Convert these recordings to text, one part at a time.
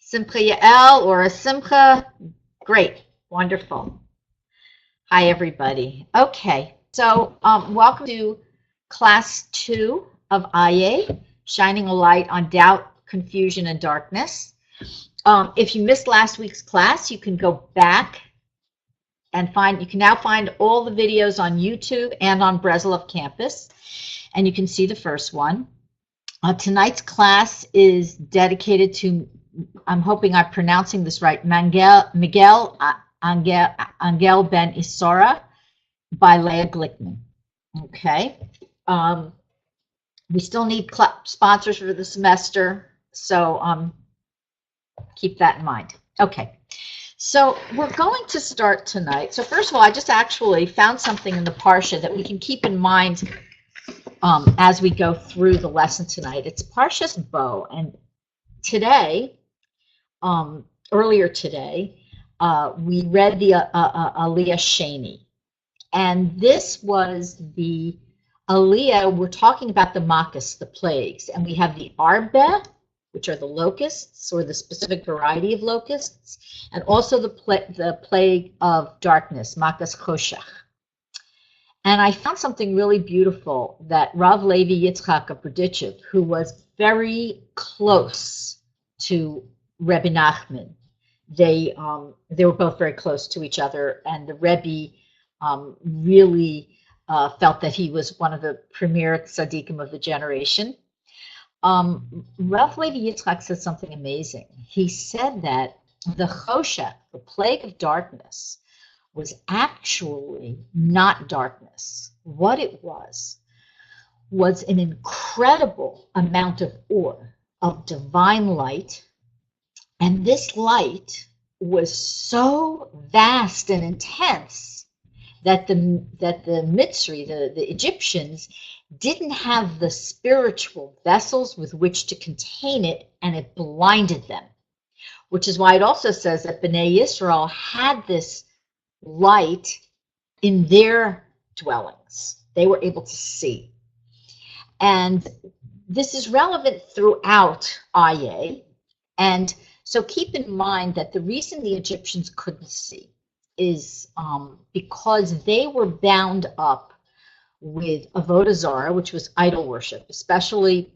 Simcha Yael or a Simcha. Great. Wonderful. Hi, everybody. Okay. So welcome to class 2 of AYEH, Shining a Light on Doubt, Confusion, and Darkness. If you missed last week's class, you can go back and you can now find all the videos on YouTube and on Breslov campus, and you can see the first one. Tonight's class is dedicated to, I'm hoping I'm pronouncing this right, Miguel Angel Ben Isora by Leah Glickman. Okay. We still need sponsors for the semester, so keep that in mind. Okay. So we're going to start tonight. So first of all, I just actually found something in the Parsha that we can keep in mind as we go through the lesson tonight. It's Parshas Bo, and today, earlier today, we read the Aliyah Sheni, and this was the Aliyah. We're talking about the Makas, the plagues, and we have the Arbe, which are the locusts, or the specific variety of locusts, and also the plague of darkness, Makas Choshech. And I found something really beautiful that Rav Levi Yitzchak of Berdichev, who was very close to Rebbe Nachman, they were both very close to each other, and the Rebbe really felt that he was one of the premier tzaddikim of the generation. Rav Levi Yitzchak said something amazing. He said that the Choshech, the plague of darkness, was actually not darkness. What it was an incredible amount of ore, of divine light, and this light was so vast and intense that the Mitzri, the Egyptians, didn't have the spiritual vessels with which to contain it, and it blinded them. Which is why it also says that Bnei Yisrael had this light in their dwellings. They were able to see. And this is relevant throughout AYEH. And so keep in mind that the reason the Egyptians couldn't see is because they were bound up with Avodah Zarah, which was idol worship, especially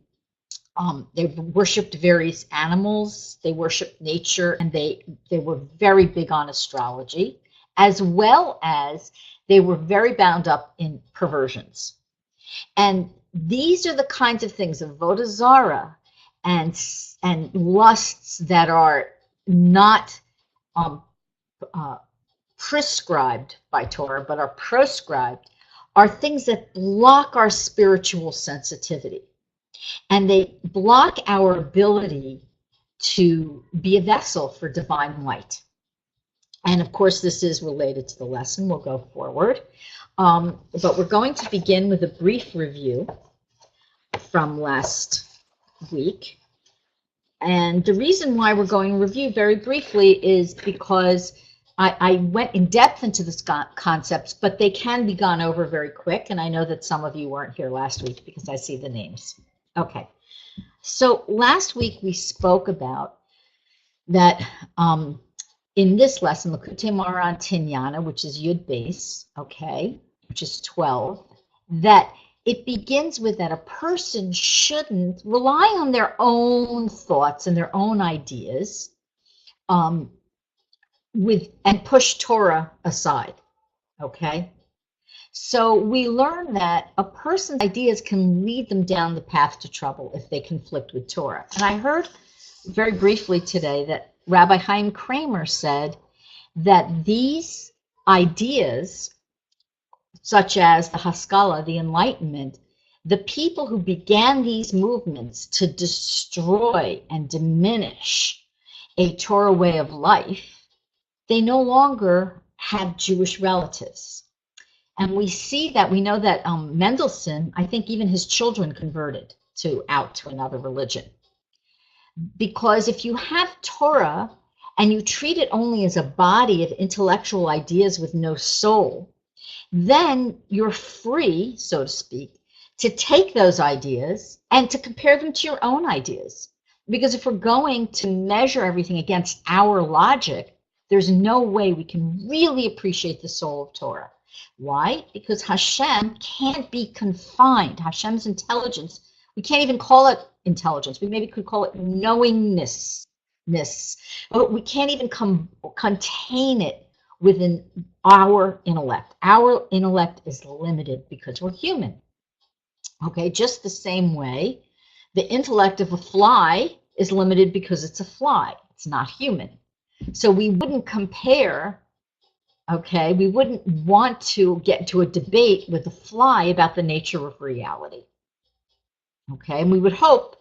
they worshipped various animals, they worshipped nature, and they were very big on astrology, as well as they were very bound up in perversions. And these are the kinds of things, Avodah Zarah and lusts that are not prescribed by Torah, but are proscribed, are things that block our spiritual sensitivity. And they block our ability to be a vessel for divine light. And of course, this is related to the lesson. We'll go forward. But we're going to begin with a brief review from last week. And the reason why we're going to review very briefly is because I went in depth into the concepts, but they can be gone over very quick. And I know that some of you weren't here last week because I see the names. Okay. So last week we spoke about that in this lesson, L'Kutei Moharan Tinyana, which is Yud Beis, okay, which is 12, that it begins with that a person shouldn't rely on their own thoughts and their own ideas and push Torah aside, okay? So we learn that a person's ideas can lead them down the path to trouble if they conflict with Torah. And I heard very briefly today that Rabbi Chaim Kramer said that these ideas, such as the Haskalah, the Enlightenment, the people who began these movements to destroy and diminish a Torah way of life, they no longer have Jewish relatives. And we see that, we know that Mendelssohn, I think even his children converted out to another religion. Because if you have Torah and you treat it only as a body of intellectual ideas with no soul, then you're free, so to speak, to take those ideas and to compare them to your own ideas. Because if we're going to measure everything against our logic, there's no way we can really appreciate the soul of Torah. Why? Because Hashem can't be confined. Hashem's intelligence, we can't even call it intelligence. We maybe could call it knowingness. But we can't even contain it within our intellect. Our intellect is limited because we're human. Okay, just the same way, the intellect of a fly is limited because it's a fly. It's not human. So we wouldn't compare, okay, we wouldn't want to get into a debate with a fly about the nature of reality. Okay, and we would hope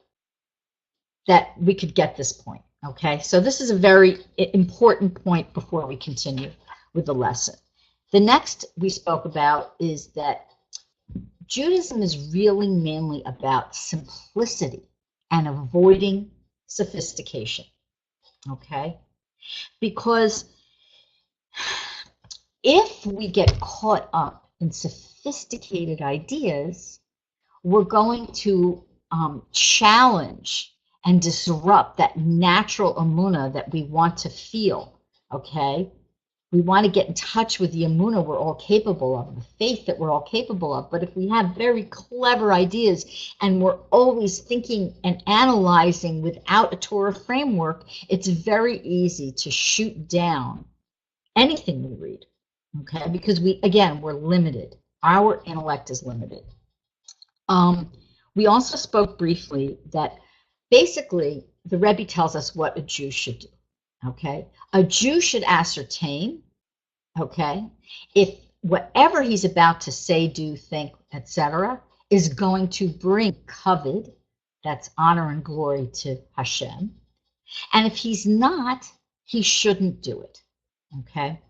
that we could get this point. Okay, so this is a very important point before we continue with the lesson. The next we spoke about is that Judaism is really mainly about simplicity and avoiding sophistication. Okay, because if we get caught up in sophisticated ideas, we're going to challenge and disrupt that natural emunah that we want to feel, okay? We want to get in touch with the emunah we're all capable of, the faith that we're all capable of. But if we have very clever ideas and we're always thinking and analyzing without a Torah framework, it's very easy to shoot down anything we read, okay? Because we're limited. Our intellect is limited. We also spoke briefly that basically the Rebbe tells us what a Jew should do, okay? A Jew should ascertain, okay, if whatever he's about to say, do, think, etc., is going to bring kavod, that's honor and glory to Hashem. And if he's not, he shouldn't do it, okay?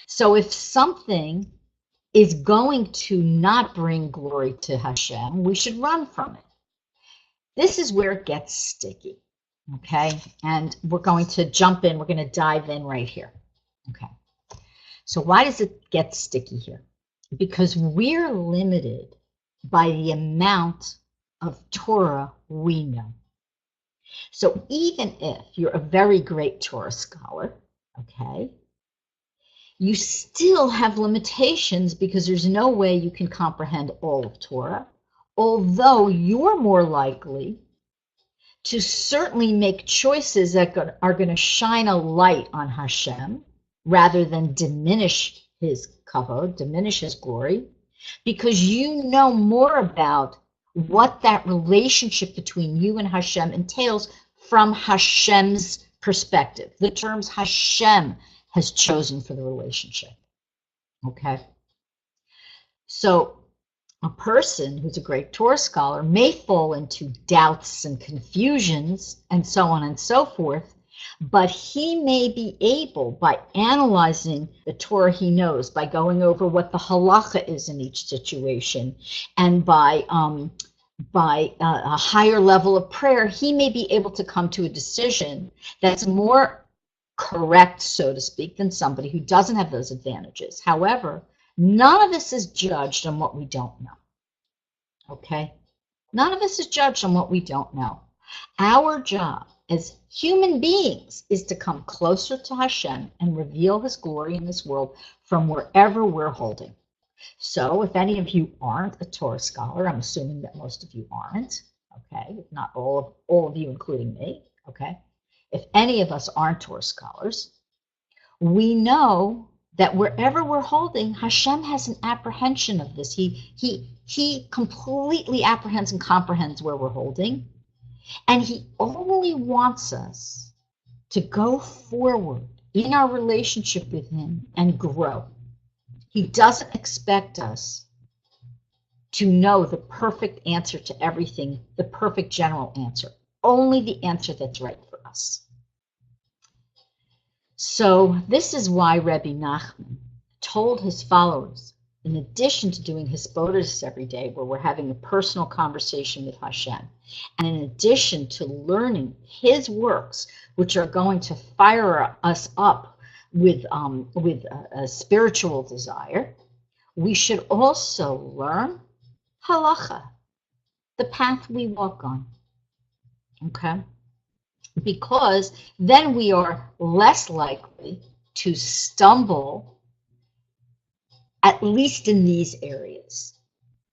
So if something is going to not bring glory to Hashem, we should run from it. This is where it gets sticky, okay? And we're going to jump in, we're going to dive in right here, okay? So why does it get sticky here? Because we're limited by the amount of Torah we know. So even if you're a very great Torah scholar, okay, you still have limitations because there's no way you can comprehend all of Torah, although you're more likely to certainly make choices that are going to shine a light on Hashem rather than diminish his kavod, diminish his glory, because you know more about what that relationship between you and Hashem entails from Hashem's perspective, the terms Hashem has chosen for the relationship, okay? So a person who's a great Torah scholar may fall into doubts and confusions and so on and so forth, but he may be able, by analyzing the Torah he knows, by going over what the halacha is in each situation, and by a higher level of prayer, he may be able to come to a decision that's more correct, so to speak, than somebody who doesn't have those advantages. However, none of us is judged on what we don't know, okay? None of us is judged on what we don't know. Our job as human beings is to come closer to Hashem and reveal his glory in this world from wherever we're holding. So if any of you aren't a Torah scholar, I'm assuming that most of you aren't, okay? If not all of you, including me, okay? If any of us aren't Torah scholars, we know that wherever we're holding, Hashem has an apprehension of this. He completely apprehends and comprehends where we're holding, and he only wants us to go forward in our relationship with him and grow. He doesn't expect us to know the perfect answer to everything, the perfect general answer, only the answer that's right for us. So this is why Rebbe Nachman told his followers, in addition to doing hisbodedus every day, where we're having a personal conversation with Hashem, and in addition to learning his works, which are going to fire us up with a spiritual desire, we should also learn halacha, the path we walk on, okay? because then we are less likely to stumble, at least in these areas.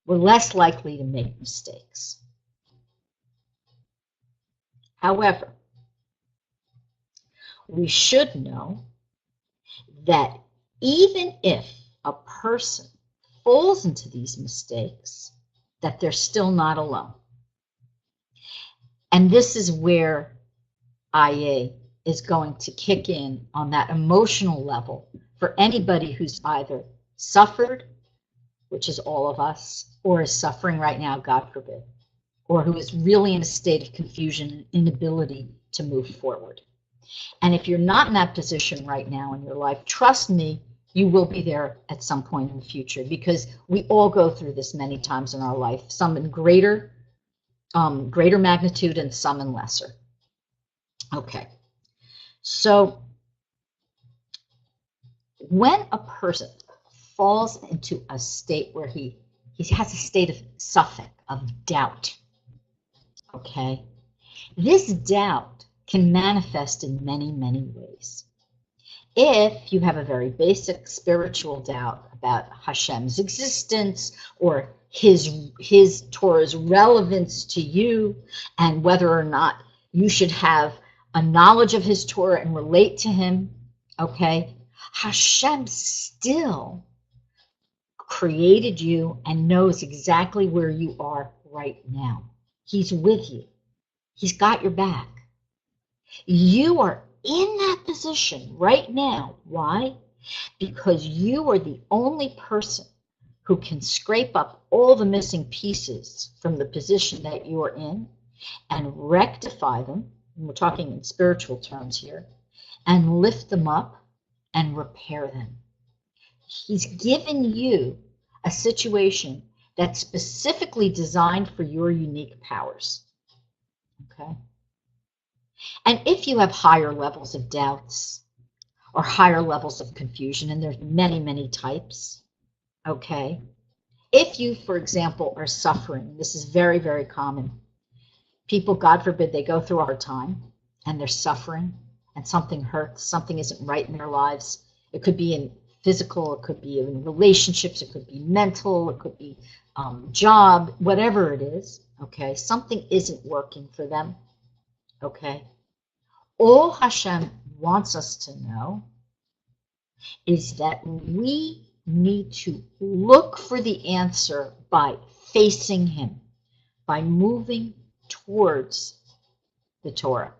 We're less likely to make mistakes. However, we should know that even if a person falls into these mistakes, that they're still not alone. And this is where AYEH is going to kick in on that emotional level for anybody who's either suffered, which is all of us, or is suffering right now, God forbid, or who is really in a state of confusion and inability to move forward. And if you're not in that position right now in your life, trust me, you will be there at some point in the future, because we all go through this many times in our life, some in greater magnitude and some in lesser. Okay, so when a person falls into a state where he has a state of suffix, of doubt, okay, this doubt can manifest in many, many ways. If you have a very basic spiritual doubt about Hashem's existence or his Torah's relevance to you, and whether or not you should have a knowledge of his Torah and relate to him, okay, Hashem still created you and knows exactly where you are right now. He's with you. He's got your back. You are in that position right now. Why? Because you are the only person who can scrape up all the missing pieces from the position that you are in and rectify them, and we're talking in spiritual terms here, and lift them up and repair them. He's given you a situation that's specifically designed for your unique powers. Okay? And if you have higher levels of doubts or higher levels of confusion, and there's many, many types, okay? If you, for example, are suffering, this is very, very common. People, God forbid, they go through a hard time and they're suffering and something hurts, something isn't right in their lives. It could be in physical, it could be in relationships, it could be mental, it could be job, whatever it is, okay? Something isn't working for them, okay? All Hashem wants us to know is that we need to look for the answer by facing him, by moving towards the Torah,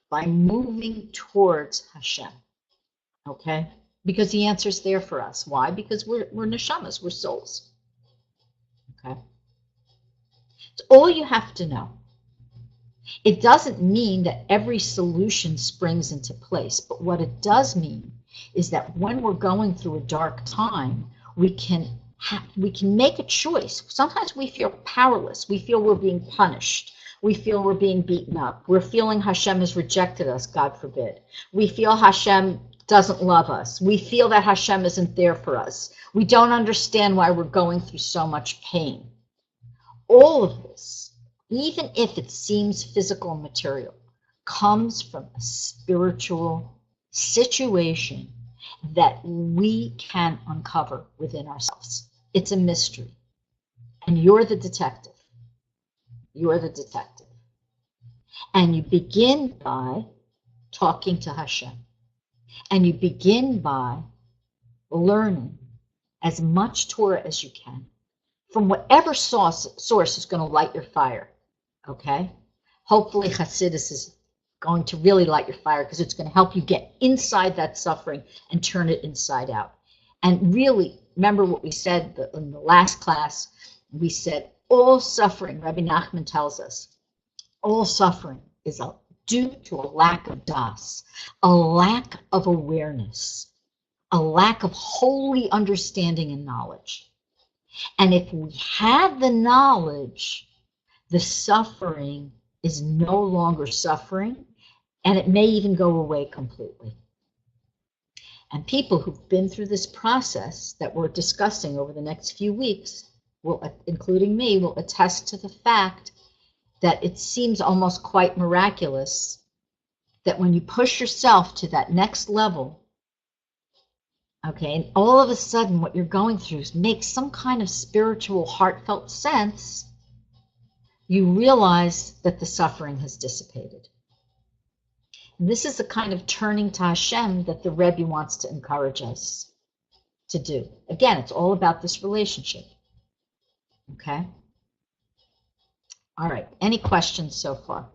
by moving towards Hashem, okay? Because the answer's there for us. Why? Because we're neshamas, we're souls, okay? It's all you have to know. It doesn't mean that every solution springs into place, but what it does mean is that when we're going through a dark time, we can make a choice. Sometimes we feel powerless. We feel we're being punished. We feel we're being beaten up. We're feeling Hashem has rejected us, God forbid. We feel Hashem doesn't love us. We feel that Hashem isn't there for us. We don't understand why we're going through so much pain. All of this, even if it seems physical and material, comes from a spiritual situation that we can uncover within ourselves. It's a mystery. And you're the detective. You're the detective. And you begin by talking to Hashem. And you begin by learning as much Torah as you can from whatever source is going to light your fire. Okay? Hopefully Hasidus is going to really light your fire, because it's going to help you get inside that suffering and turn it inside out. And really, remember what we said in the last class. We said all suffering, Rabbi Nachman tells us, all suffering is due to a lack of das, a lack of awareness, a lack of holy understanding and knowledge. And if we have the knowledge, the suffering is no longer suffering, and it may even go away completely. And people who've been through this process that we're discussing over the next few weeks, including me, will attest to the fact that it seems almost quite miraculous that when you push yourself to that next level, okay, and all of a sudden what you're going through makes some kind of spiritual, heartfelt sense, you realize that the suffering has dissipated. And this is the kind of turning to Hashem that the Rebbe wants to encourage us to do. Again, it's all about this relationship. Okay? All right. Any questions so far?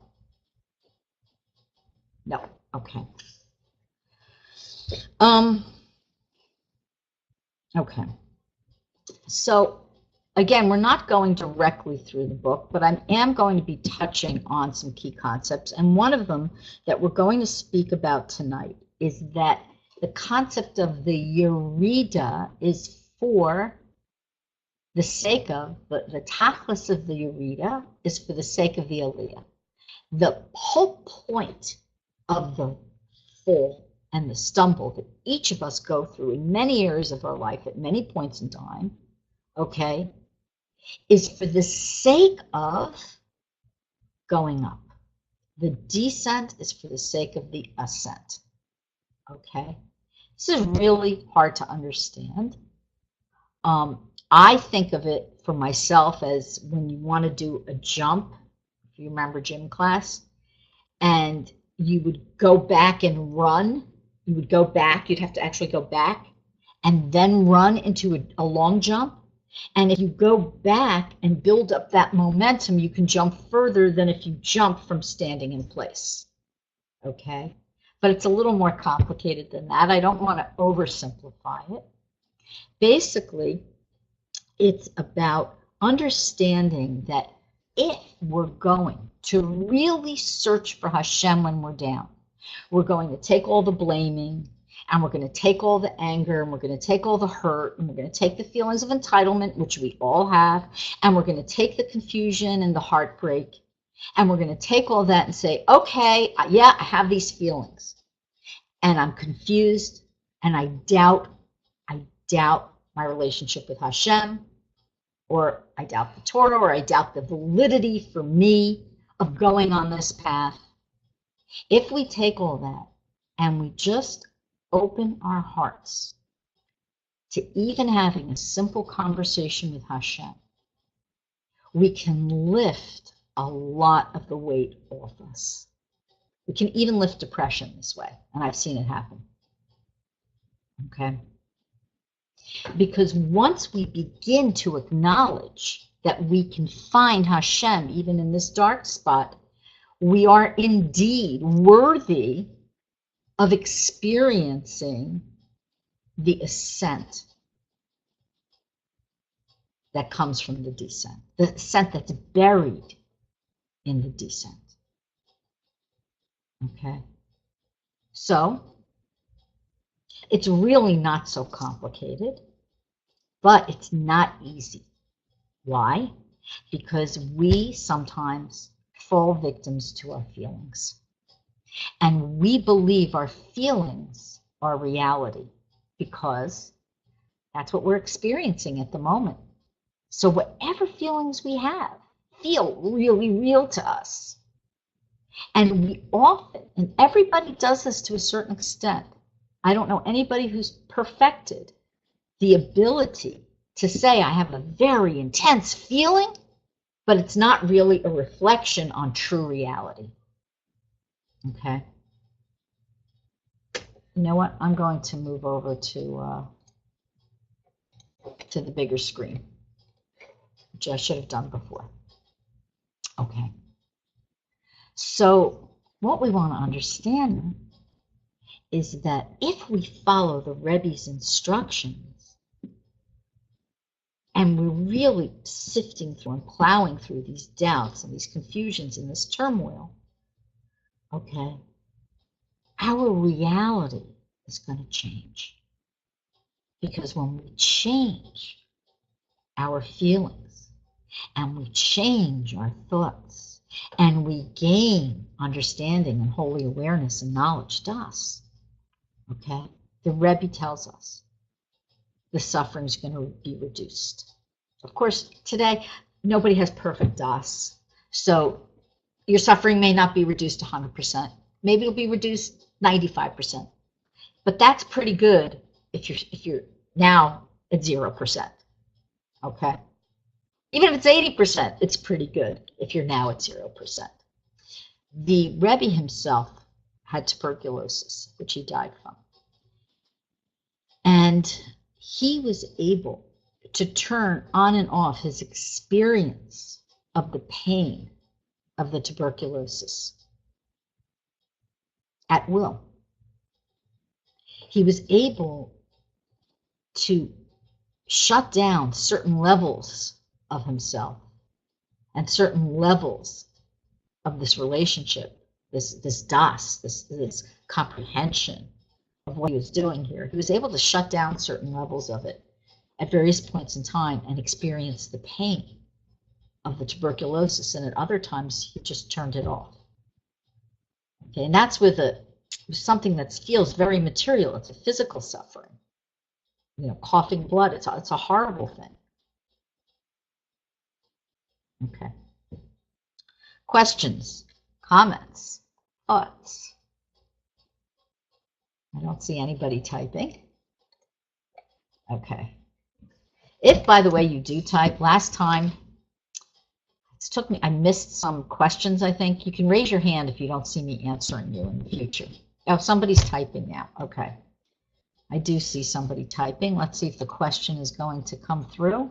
No. Okay. Okay. So again, we're not going directly through the book, but I am going to be touching on some key concepts. And one of them that we're going to speak about tonight is that the concept of the Yerida is for the sake of, the tachlis of the Yerida is for the sake of the Aliyah. The whole point of the fall and the stumble that each of us go through in many areas of our life at many points in time, okay, is for the sake of going up. The descent is for the sake of the ascent, okay? This is really hard to understand. I think of it for myself as when you want to do a jump, if you remember gym class, and you would go back and run. You would go back, you'd have to actually go back and then run into a long jump. And if you go back and build up that momentum, you can jump further than if you jump from standing in place. Okay? But it's a little more complicated than that. I don't want to oversimplify it. Basically, it's about understanding that if we're going to really search for Hashem when we're down, we're going to take all the blaming, and we're going to take all the anger, and we're going to take all the hurt, and we're going to take the feelings of entitlement, which we all have, and we're going to take the confusion and the heartbreak, and we're going to take all that and say, okay, yeah, I have these feelings, and I'm confused, and I doubt my relationship with Hashem, or I doubt the Torah, or I doubt the validity for me of going on this path. If we take all that and we just open our hearts to even having a simple conversation with Hashem, we can lift a lot of the weight off us. We can even lift depression this way, and I've seen it happen. Okay? Because once we begin to acknowledge that we can find Hashem even in this dark spot, we are indeed worthy of experiencing the ascent that comes from the descent, the ascent that's buried in the descent. Okay? So, it's really not so complicated, but it's not easy. Why? Because we sometimes fall victims to our feelings. And we believe our feelings are reality because that's what we're experiencing at the moment. So whatever feelings we have feel really real to us. And we often, and everybody does this to a certain extent. I don't know anybody who's perfected the ability to say, I have a very intense feeling, but it's not really a reflection on true reality. Okay? You know what? I'm going to move over to the bigger screen, which I should have done before. Okay. So what we want to understand is that if we follow the Rebbe's instructions and we're really sifting through and plowing through these doubts and these confusions and this turmoil, okay, our reality is going to change. Because when we change our feelings and we change our thoughts and we gain understanding and holy awareness and knowledge, das, okay, the Rebbe tells us the suffering is going to be reduced. Of course, today, nobody has perfect das. So your suffering may not be reduced 100%, Maybe it'll be reduced 95%. But that's pretty good if you're now at 0%. Okay? Even if it's 80%, it's pretty good if you're now at 0%. The Rebbe himself had tuberculosis, which he died from. And he was able to turn on and off his experience of the pain of the tuberculosis at will. He was able to shut down certain levels of himself and certain levels of this relationship, this comprehension of what he was doing here. He was able to shut down certain levels of it at various points in time and experience the pain of the tuberculosis, and at other times he just turned it off. Okay, and that's with something that feels very material. It's a physical suffering. You know, coughing blood, it's a horrible thing. Okay. Questions, comments, thoughts? I don't see anybody typing. Okay. If, by the way, you do type, last time, it took me, I missed some questions, I think. You can raise your hand if you don't see me answering you in the future. Oh, somebody's typing now. Okay. I do see somebody typing. Let's see if the question is going to come through.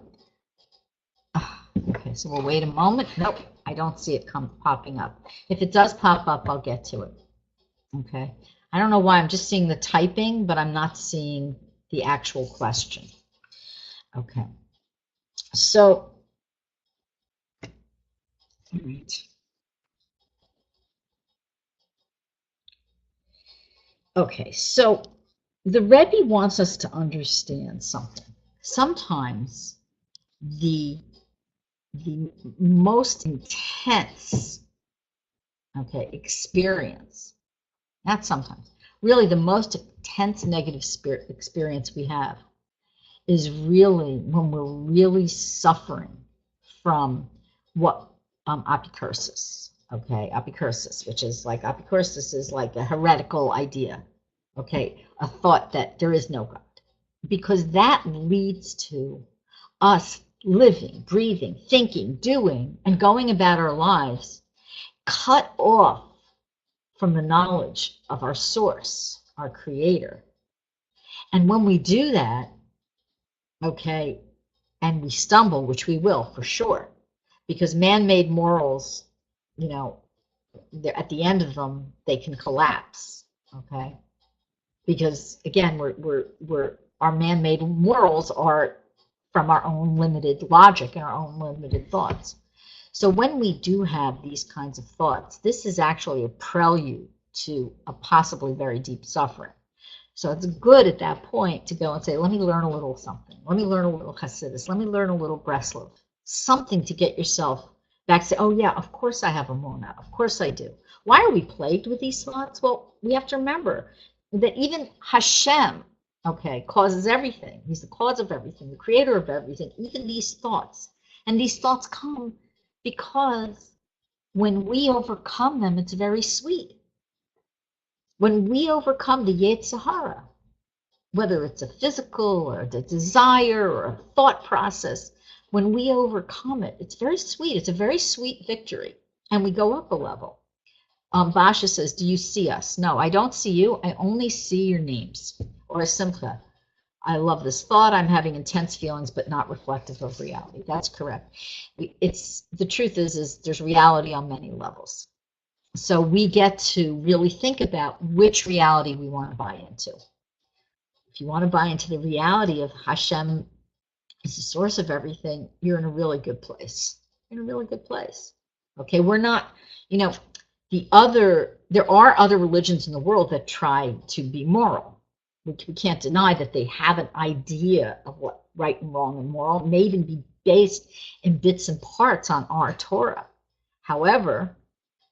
Okay, so we'll wait a moment. Nope, I don't see it popping up. If it does pop up, I'll get to it. Okay. I don't know why. I'm just seeing the typing, but I'm not seeing the actual question. Okay. So, all right. Okay, so the Rebbe wants us to understand something. Sometimes the most intense, okay, experience, not sometimes, really the most intense negative experience we have is really when we're really suffering from what apicursis, okay, apicursis, which is like, apicursis is like a heretical idea, okay, a thought that there is no God, because that leads to us living, breathing, thinking, doing, and going about our lives cut off from the knowledge of our source, our creator. And when we do that, okay, and we stumble, which we will for sure, because man-made morals, you know, at the end of them, they can collapse, okay? Because again, our man-made morals are from our own limited logic and our own limited thoughts. So when we do have these kinds of thoughts, this is actually a prelude to a possibly very deep suffering. So it's good at that point to go and say, let me learn a little something. Let me learn a little Hasidus. Let me learn a little Breslov. Something to get yourself back to say, oh yeah, of course I have a Mona. Of course I do. Why are we plagued with these thoughts? Well, we have to remember that even Hashem, okay, causes everything. He's the cause of everything, the creator of everything, even these thoughts. And these thoughts come because when we overcome them, it's very sweet. When we overcome the Yetzer Hara, whether it's a physical or the desire or a thought process, when we overcome it, it's very sweet. It's a very sweet victory. And we go up a level. Basha says, do you see us? No, I don't see you. I only see your names. Or a Simcha. I love this thought. I'm having intense feelings, but not reflective of reality. That's correct. The truth is there's reality on many levels. So we get to really think about which reality we want to buy into. If you want to buy into the reality of Hashem is the source of everything, you're in a really good place. You're in a really good place. Okay, we're not, you know, there are other religions in the world that try to be moral. We can't deny that they have an idea of what right and wrong and moral. It may even be based in bits and parts on our Torah. However,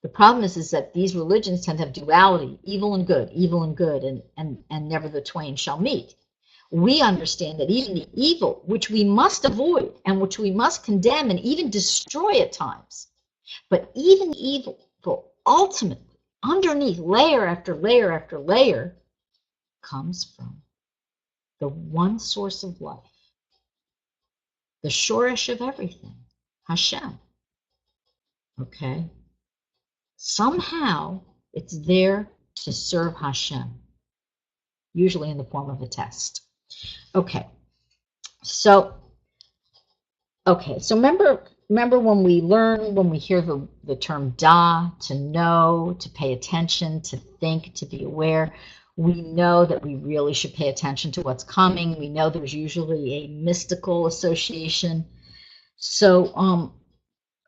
the problem is that these religions tend to have duality, evil and good, and never the twain shall meet. We understand that even the evil, which we must avoid and which we must condemn and even destroy at times, but even evil ultimately underneath, layer after layer after layer, comes from the one source of life, the shoresh of everything, Hashem. Okay? Somehow it's there to serve Hashem, usually in the form of a test. Okay. So remember when we hear the term da, to know, to pay attention, to think, to be aware, we know that we really should pay attention to what's coming. We know there's usually a mystical association. So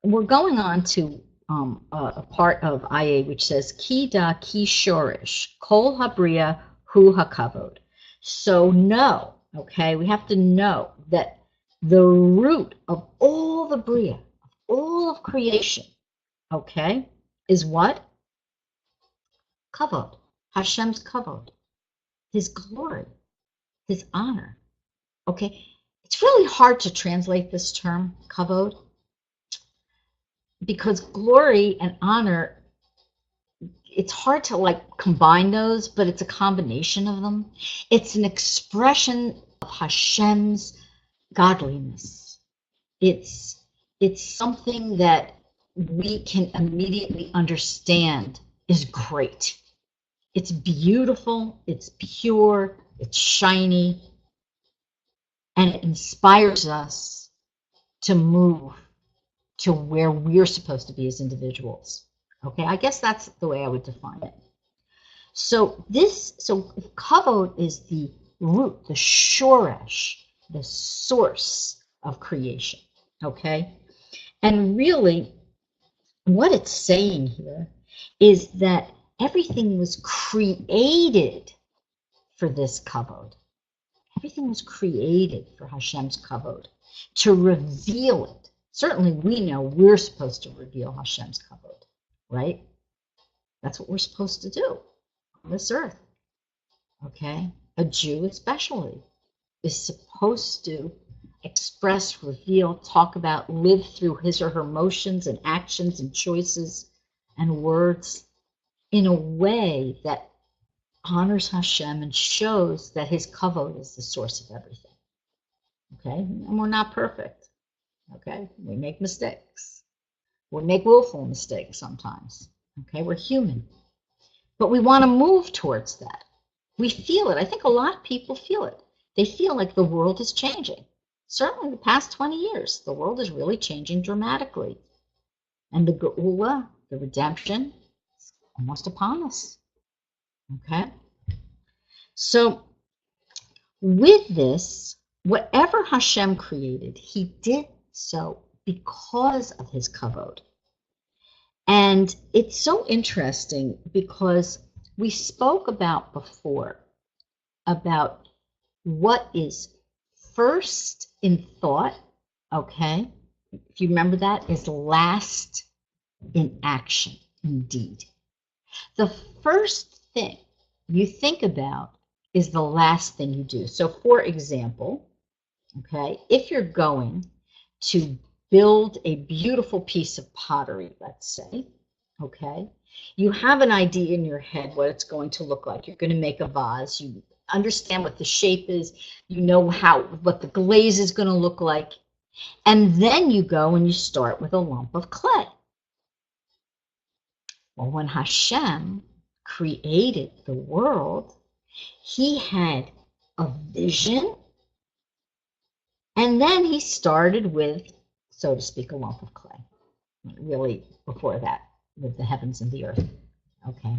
we're going on to a part of AYEH which says ki da ki shorish kol habriya hu hakavod. So know, okay, we have to know that the root of all the bria, all of creation, okay, is what? Kavod, Hashem's kavod, His glory, His honor. Okay, it's really hard to translate this term kavod because glory and honor, it's hard to like combine those, but it's a combination of them. It's an expression of Hashem's godliness. It's something that we can immediately understand is great. It's beautiful, it's pure, it's shiny, and it inspires us to move to where we're supposed to be as individuals. Okay, I guess that's the way I would define it. So kavod is the root, the shoresh, the source of creation. Okay, and really what it's saying here is that everything was created for this kavod. Everything was created for Hashem's kavod, to reveal it. Certainly we know we're supposed to reveal Hashem's kavod, right? That's what we're supposed to do on this earth, okay? A Jew especially is supposed to express, reveal, talk about, live through his or her emotions and actions and choices and words in a way that honors Hashem and shows that his kavod is the source of everything. Okay? And we're not perfect. Okay? We make mistakes. We make willful mistakes sometimes. Okay? We're human. But we want to move towards that. We feel it. I think a lot of people feel it. They feel like the world is changing. Certainly the past 20 years, the world is really changing dramatically. And the geula, the redemption, is almost upon us. Okay? So with this, whatever Hashem created, he did so because of his kavod. And it's so interesting because we spoke about before about what is first in thought, okay? If you remember that, is last in action, indeed. The first thing you think about is the last thing you do. So for example, okay, if you're going to build a beautiful piece of pottery, let's say, okay, you have an idea in your head what it's going to look like. You're going to make a vase. You understand what the shape is. You know what the glaze is going to look like. And then you go and you start with a lump of clay. Well, when Hashem created the world, he had a vision, and then he started with, so to speak, a lump of clay. Really, before that, with the heavens and the earth. Okay.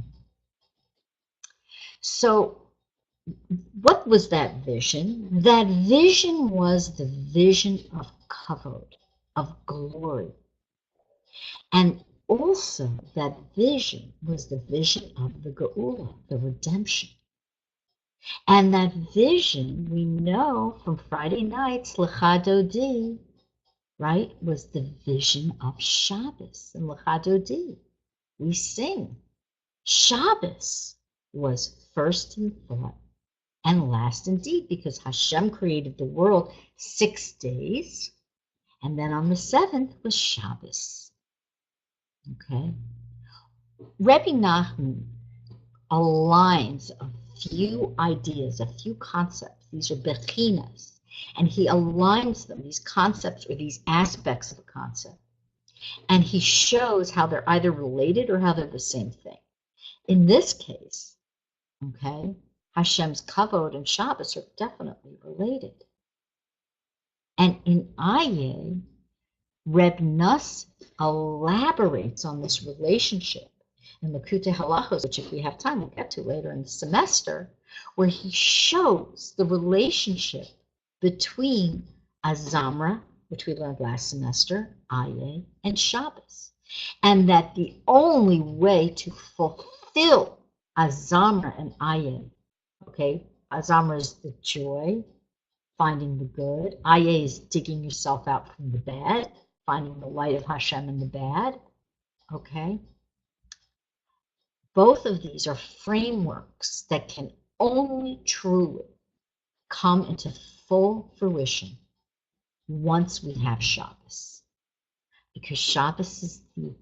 So what was that vision? That vision was the vision of kavod, of glory. And also that vision was the vision of the geula, the redemption. And that vision, we know from Friday nights, Lecha Dodi, right, was the vision of Shabbos. And Lecha Dodi, we sing. Shabbos was first in thought and last in deed, because Hashem created the world 6 days, and then on the 7th was Shabbos. Okay? Rebbe Nachman aligns a few ideas, a few concepts. These are bechinas, and he aligns them, these concepts or these aspects of a concept, and he shows how they're either related or how they're the same thing. In this case, okay, Hashem's kavod and Shabbos are definitely related. And in AYEH, Reb Nuss elaborates on this relationship in Likutei Halachos, which if we have time, we'll get to later in the semester, where he shows the relationship between Azamra, which we learned last semester, AYEH, and Shabbos. And that the only way to fulfill Azamra and AYEH, okay, Azamra is the joy, finding the good. AYEH is digging yourself out from the bad, finding the light of Hashem in the bad, okay? Both of these are frameworks that can only truly come into full fruition once we have Shabbos. Because Shabbos is the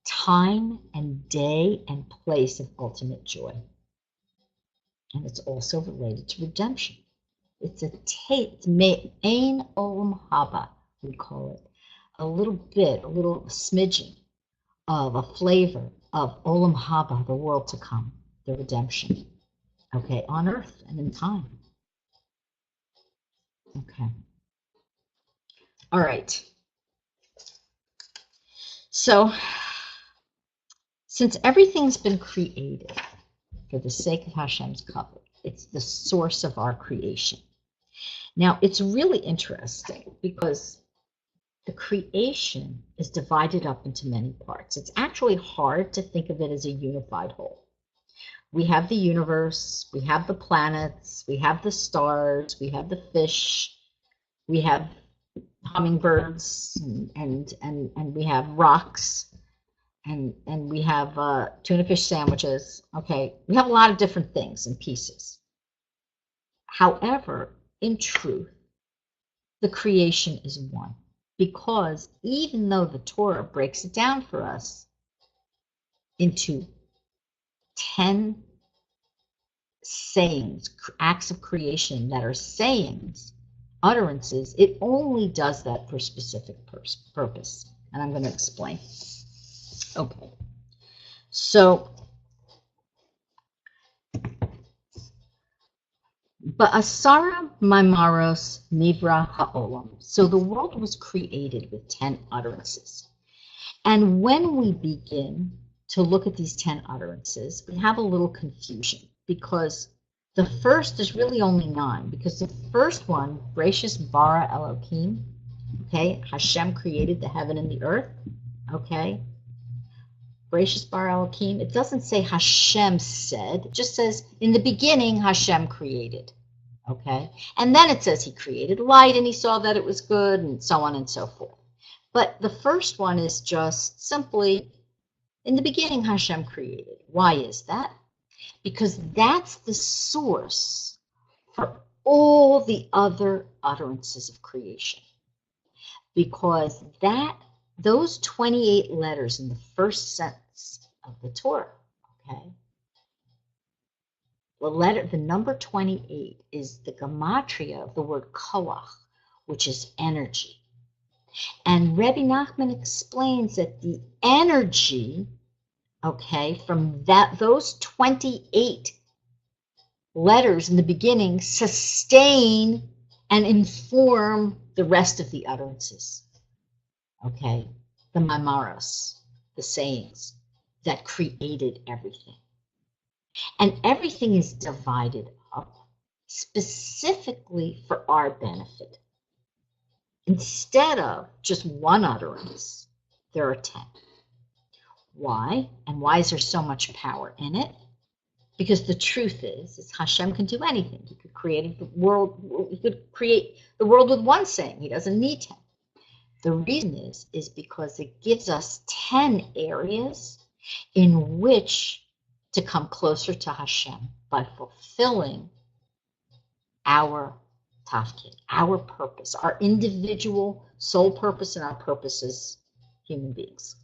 time and day and place of ultimate joy. And it's also related to redemption. It's a taste, ein olam haba, we call it. A little bit, a little smidgen of a flavor of olam haba, the world to come, the redemption, okay, on earth and in time. Okay. All right. So, since everything's been created for the sake of Hashem's kavod, it's the source of our creation. Now, it's really interesting because the creation is divided up into many parts. It's actually hard to think of it as a unified whole. We have the universe, we have the planets, we have the stars, we have the fish, we have hummingbirds, and we have rocks, and we have tuna fish sandwiches. Okay, we have a lot of different things and pieces. However, in truth, the creation is one. Because even though the Torah breaks it down for us into 10 sayings, acts of creation that are sayings, utterances, it only does that for a specific purpose. And I'm going to explain. Okay. So, Ba'asara Maimaros Nivra Ha'olam. So the world was created with 10 utterances. And when we begin to look at these 10 utterances, we have a little confusion because the first is really only 9, because the first one, Bereshis bara Elokim, okay, Hashem created the heaven and the earth, okay, Bereshis bara Elokim, it doesn't say Hashem said, it just says in the beginning Hashem created, okay, and then it says he created light and he saw that it was good and so on and so forth. But the first one is just simply, in the beginning Hashem created. Why is that? Because that's the source for all the other utterances of creation. Because those 28 letters in the first sentence of the Torah, okay, the number 28 is the gematria of the word koach, which is energy. And Rebbe Nachman explains that the energy, okay, from those 28 letters in the beginning sustain and inform the rest of the utterances, okay, the maimaros, the sayings that created everything. And everything is divided up specifically for our benefit. Instead of just one utterance, there are 10. Why? And why is there so much power in it? Because the truth is Hashem can do anything. He could create the world. He could create the world with one saying. He doesn't need 10. The reason is because it gives us 10 areas in which to come closer to Hashem by fulfilling our tafkid, our purpose, our individual soul purpose and our purpose as human beings.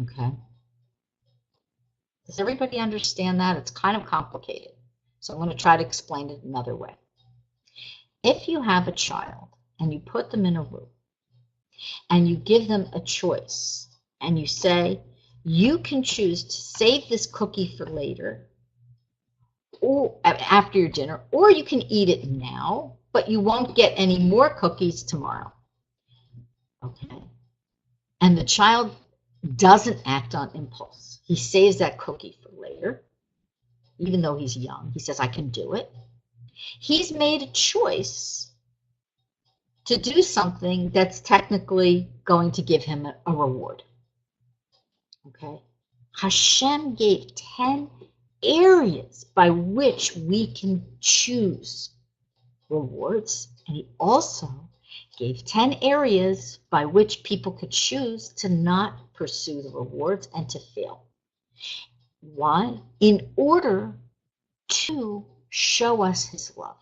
Okay? Does everybody understand that? It's kind of complicated. So I'm going to try to explain it another way. If you have a child and you put them in a room and you give them a choice and you say, you can choose to save this cookie for later or after your dinner, or you can eat it now, but you won't get any more cookies tomorrow. Okay. And the child doesn't act on impulse. He saves that cookie for later, even though he's young. He says, I can do it. He's made a choice to do something that's technically going to give him a reward. Okay? Hashem gave 10 areas by which we can choose rewards, and he also gave 10 areas by which people could choose to not pursue the rewards and to fail. Why? In order to show us his love.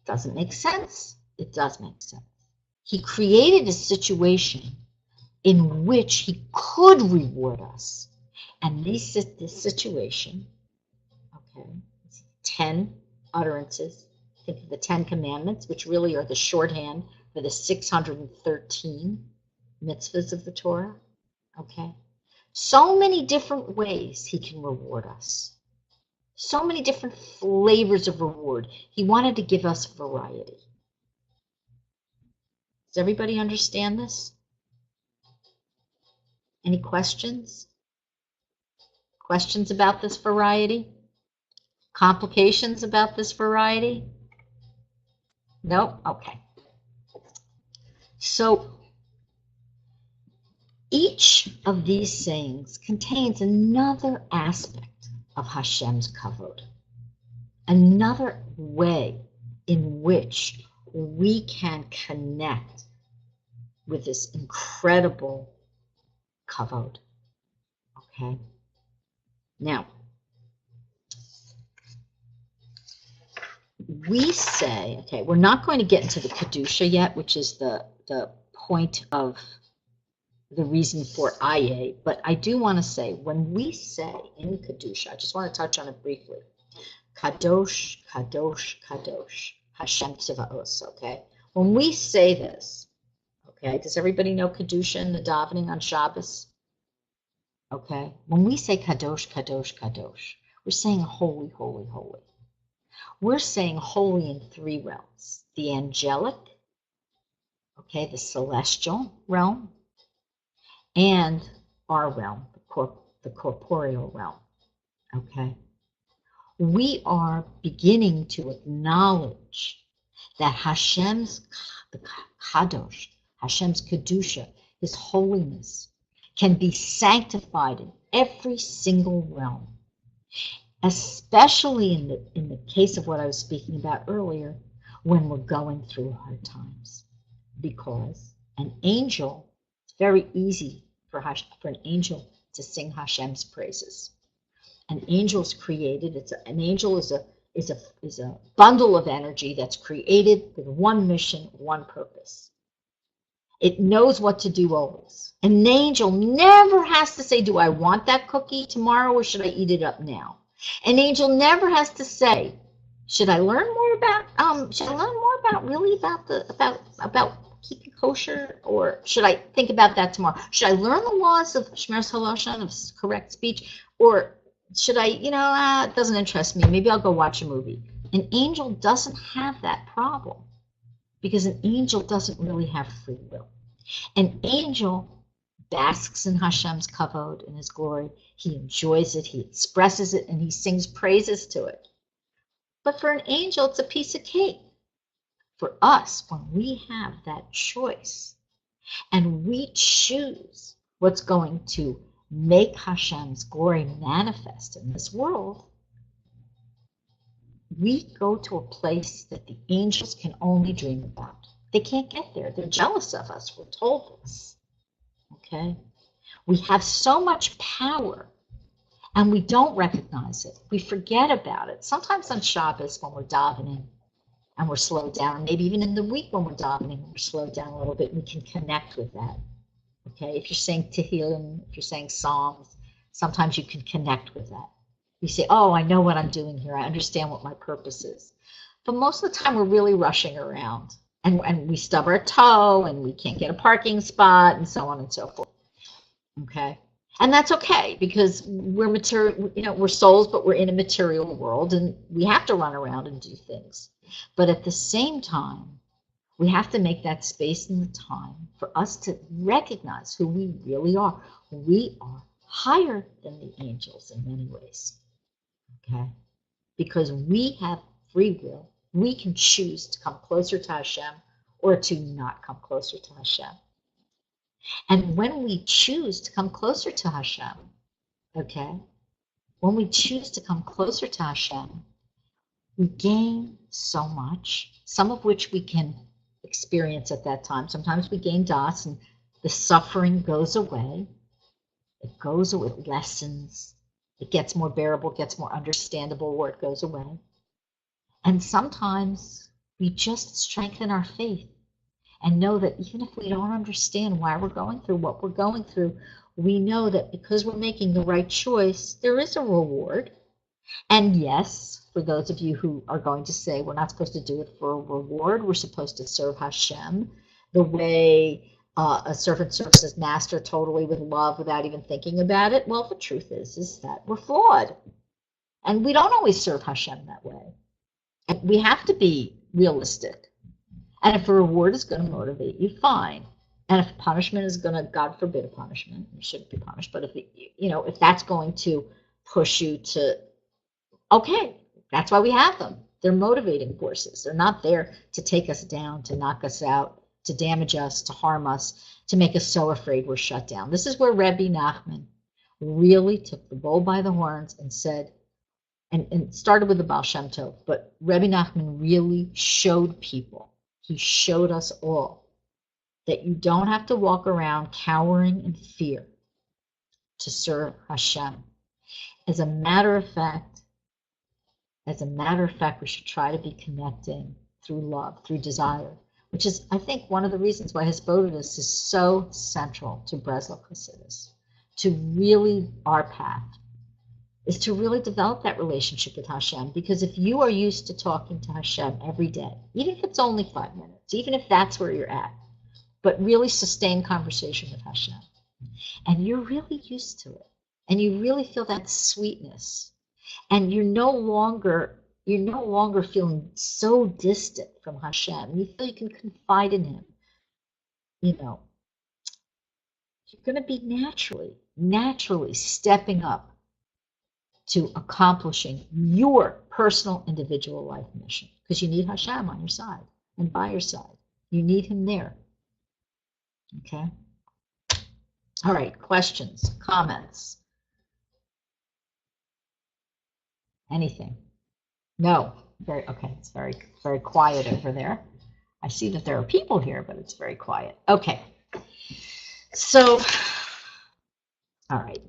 Doesn't make sense? It does make sense. He created a situation in which he could reward us. And this situation, okay, 10 utterances. Think of the 10 commandments, which really are the shorthand for the 613 mitzvahs of the Torah. Okay? So many different ways he can reward us. So many different flavors of reward. He wanted to give us variety. Does everybody understand this? Any questions? Questions about this variety? Complications about this variety? No? Okay. So each of these sayings contains another aspect of Hashem's kavod, another way in which we can connect with this incredible kavod. Okay? Now, we say, okay, we're not going to get into the Kedusha yet, which is the point of the reason for AYEH, but I do want to say, when we say in Kedusha, I just want to touch on it briefly, Kadosh, Kadosh, Kadosh, Hashem Tzivaos, okay? When we say this, okay, does everybody know Kedusha in the davening on Shabbos? Okay, when we say Kadosh, Kadosh, Kadosh, we're saying holy, holy, holy. We're saying holy in 3 realms. The angelic, okay, the celestial realm, and our realm, the corporeal realm, okay? We are beginning to acknowledge that Hashem's the Kadosh, Hashem's Kedusha, his holiness, can be sanctified in every single realm, especially in the case of what I was speaking about earlier, when we're going through hard times. Because an angel, it's very easy for an angel to sing Hashem's praises. An angel's created. An angel is a bundle of energy that's created with one mission, one purpose. It knows what to do always. An angel never has to say, do I want that cookie tomorrow or should I eat it up now? An angel never has to say, should I learn more about keeping kosher, or should I think about that tomorrow? Should I learn the laws of Shmeras Halashon, of correct speech, or should I, it doesn't interest me. Maybe I'll go watch a movie. An angel doesn't have that problem because an angel doesn't really have free will. An angel basks in Hashem's kavod, in his glory. He enjoys it, he expresses it, and he sings praises to it. But for an angel, it's a piece of cake. For us, when we have that choice and we choose what's going to make Hashem's glory manifest in this world, we go to a place that the angels can only dream about. They can't get there. They're jealous of us. We're told this. Okay? We have so much power and we don't recognize it. We forget about it. Sometimes on Shabbos when we're davening and we're slowed down, maybe even in the week when we're davening, we're slowed down a little bit, we can connect with that. Okay? If you're saying Tehillim, if you're saying Psalms, sometimes you can connect with that. You say, oh, I know what I'm doing here. I understand what my purpose is. But most of the time we're really rushing around, and we stub our toe and we can't get a parking spot and so on and so forth. Okay. And that's okay, because we're material, we're souls, but we're in a material world and we have to run around and do things. But at the same time, we have to make that space and the time for us to recognize who we really are. We are higher than the angels in many ways. Okay? Because we have free will. We can choose to come closer to Hashem or to not come closer to Hashem. And when we choose to come closer to Hashem, okay, when we choose to come closer to Hashem, we gain so much, some of which we can experience at that time. Sometimes we gain das and the suffering goes away. It goes away, it lessens, it gets more bearable, gets more understandable, or it goes away. And sometimes we just strengthen our faith and know that even if we don't understand why we're going through what we're going through, we know that because we're making the right choice, there is a reward. And yes, for those of you who are going to say we're not supposed to do it for a reward, we're supposed to serve Hashem the way a servant serves his master, totally with love without even thinking about it. Well, the truth is that we're flawed. And we don't always serve Hashem that way. And we have to be realistic. And if a reward is going to motivate you, fine. And if punishment is going to, God forbid a punishment, you shouldn't be punished, but if that's going to push you to, okay, that's why we have them. They're motivating forces. They're not there to take us down, to knock us out, to damage us, to harm us, to make us so afraid we're shut down. This is where Rebbe Nachman really took the bull by the horns and said, and started with the Baal Shem Tov, but Rebbe Nachman really showed people, he showed us all, that you don't have to walk around cowering in fear to serve Hashem. As a matter of fact, we should try to be connecting through love, through desire, which is, I think, one of the reasons why Hisbodedus is so central to Breslov Hasidus, to really our path, is to really develop that relationship with Hashem. Because if you are used to talking to Hashem every day, even if it's only 5 minutes, even if that's where you're at, but really sustain conversation with Hashem, and you're really used to it, and you really feel that sweetness, and you're no longer feeling so distant from Hashem. You feel you can confide in Him. You're going to be naturally stepping up to accomplishing your personal individual life mission, because you need Hashem on your side and by your side. You need Him there. Okay? All right, questions, comments? Anything? No. Okay, it's very, very quiet over there. I see that there are people here, but it's very quiet. Okay. So, all right.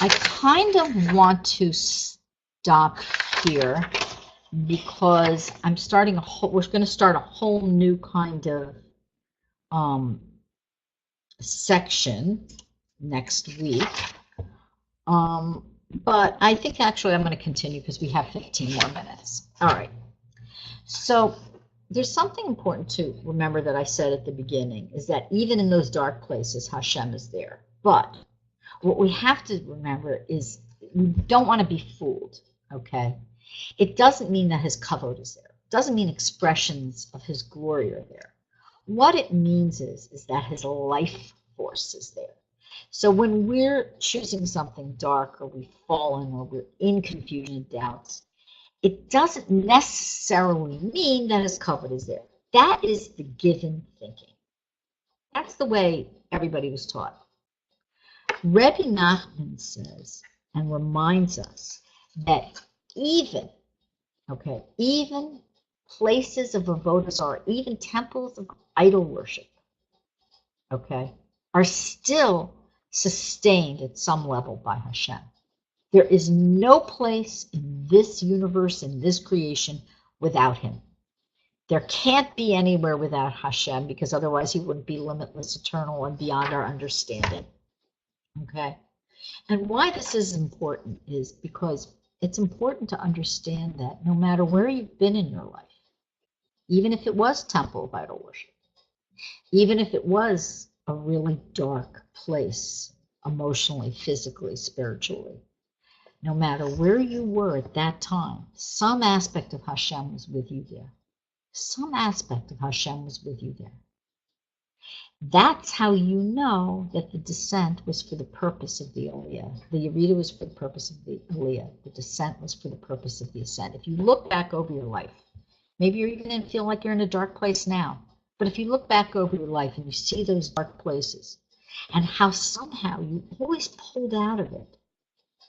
I kind of want to stop here because we're going to start a whole new kind of section next week. But I think actually I'm going to continue because we have 15 more minutes. All right. So there's something important to remember that I said at the beginning, is that even in those dark places, Hashem is there. But what we have to remember is we don't want to be fooled, okay? It doesn't mean that His kavod is there. It doesn't mean expressions of His glory are there. What it means is that His life force is there. So when we're choosing something dark, or we've fallen, or we're in confusion and doubts, it doesn't necessarily mean that His kavod is there. That is the given thinking. That's the way everybody was taught. Rebbe Nachman says and reminds us that even places of avodah zarah, even temples of idol worship, are still sustained at some level by Hashem. There is no place in this universe, in this creation, without Him. There can't be anywhere without Hashem, because otherwise he wouldn't be limitless, eternal, and beyond our understanding. Okay? And why this is important is because it's important to understand that no matter where you've been in your life, even if it was temple of idol worship, even if it was a really dark place, emotionally, physically, spiritually, no matter where you were at that time, some aspect of Hashem was with you there. Some aspect of Hashem was with you there. That's how you know that the descent was for the purpose of the Aliyah. The Yerida was for the purpose of the Aliyah. The descent was for the purpose of the ascent. If you look back over your life, maybe you're even going to feel like you're in a dark place now, but if you look back over your life and you see those dark places and how somehow you always pulled out of it,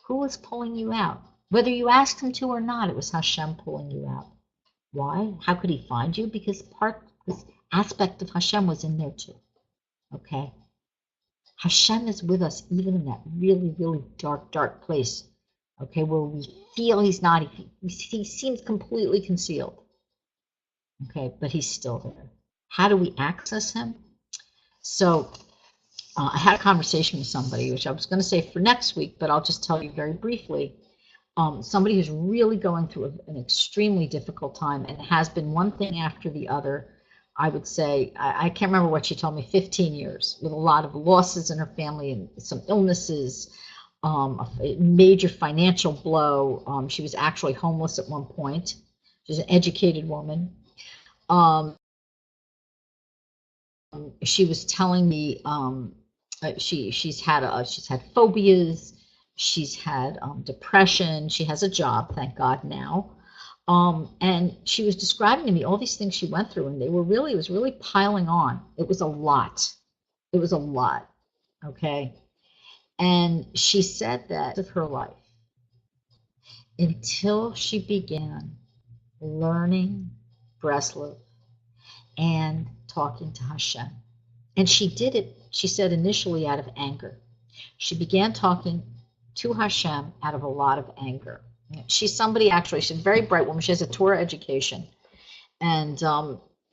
who was pulling you out? Whether you asked him to or not, it was Hashem pulling you out. Why? How could he find you? Because this aspect of Hashem was in there too. Okay? Hashem is with us even in that really, really dark place. Okay, where we feel he's not, he seems completely concealed. Okay, but he's still there. How do we access him? So I had a conversation with somebody, which I was going to say for next week, but I'll just tell you very briefly. Somebody who's really going through an extremely difficult time, and it has been one thing after the other. I would say, I can't remember what she told me, 15 years, with a lot of losses in her family and some illnesses, a major financial blow. She was actually homeless at one point. She's an educated woman. She was telling me she's had phobias. She's had depression. She has a job, thank God, now. And she was describing to me all these things she went through, and it was really piling on. It was a lot. It was a lot, okay? And she said that of her life, until she began learning Breslov and talking to Hashem. And she did it, she said, initially out of anger. She began talking to Hashem out of a lot of anger. She's somebody, actually, she's a very bright woman. She has a Torah education. And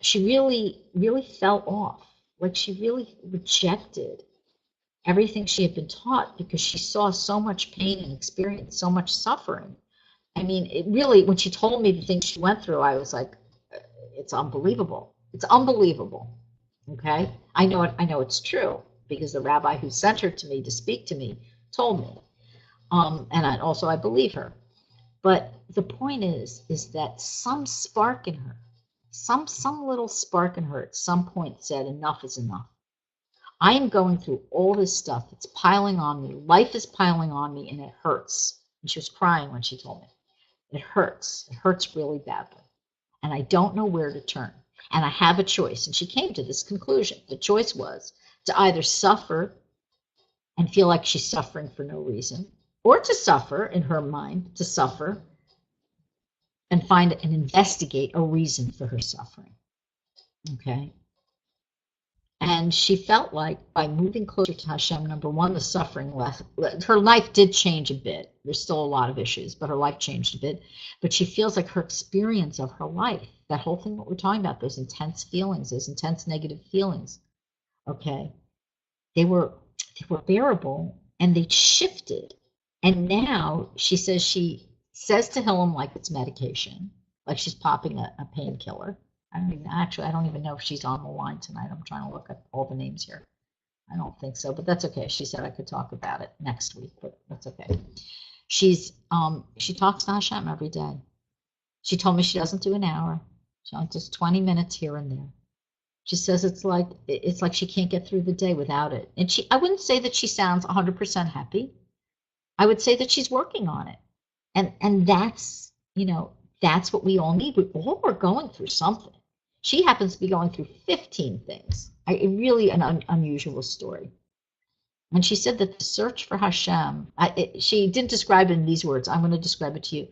she really, really fell off. Like, she really rejected everything she had been taught because she saw so much pain and experienced so much suffering. I mean, it really, when she told me the things she went through, I was like, it's unbelievable. It's unbelievable. Okay? I know it's true because the rabbi who sent her to me to speak to me told me. And I believe her. But the point is that some spark in her, some little spark in her at some point said, enough is enough. I am going through all this stuff. It's piling on me. Life is piling on me, and it hurts. And she was crying when she told me. It hurts. It hurts really badly. And I don't know where to turn. And I have a choice. And she came to this conclusion. The choice was to either suffer and feel like she's suffering for no reason, or to suffer, in her mind, to suffer and find and investigate a reason for her suffering. Okay? And she felt like by moving closer to Hashem, number one, the suffering less. Her life did change a bit. There's still a lot of issues, but her life changed a bit. But she feels like her experience of her life, that whole thing, what we're talking about, those intense feelings, those intense negative feelings, okay, they were bearable, and they shifted. And now she says to Hillam like it's medication, like she's popping a painkiller. I don't even know if she's on the line tonight. I'm trying to look at all the names here. I don't think so, but that's okay. She said I could talk about it next week, but that's okay. She talks to Hashem every day. She told me she doesn't do an hour. She only does 20 minutes here and there. She says it's like she can't get through the day without it. And I wouldn't say that she sounds 100% happy. I would say that she's working on it. And that's, that's what we all need. We all are going through something. She happens to be going through 15 things. Really an unusual story. And she said that the search for Hashem, she didn't describe it in these words. I'm going to describe it to you.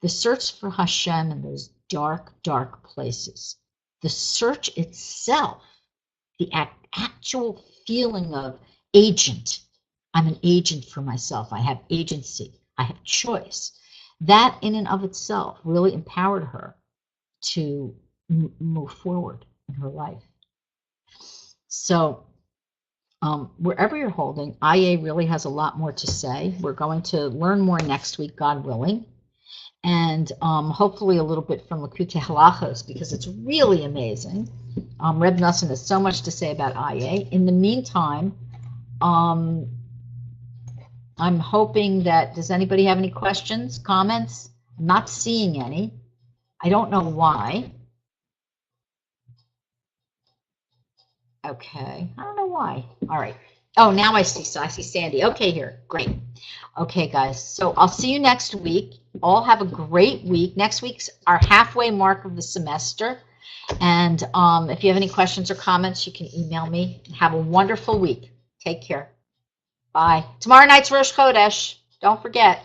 The search for Hashem in those dark, dark places. The search itself, the actual feeling of agent. I'm an agent for myself. I have agency. I have choice. That in and of itself really empowered her to move forward in her life. So wherever you're holding, AYEH really has a lot more to say. We're going to learn more next week, God willing, and hopefully a little bit from Likutei Halachos, because it's really amazing. Reb Nosson has so much to say about AYEH. In the meantime, I'm hoping that, does anybody have any questions, comments? I'm not seeing any. I don't know why. Okay, I don't know why. All right. Oh, now I see Sandy. Okay, here. Great. Okay, guys. So I'll see you next week. All have a great week. Next week's our halfway mark of the semester. And if you have any questions or comments, you can email me. Have a wonderful week. Take care. Bye. Tomorrow night's Rosh Chodesh. Don't forget.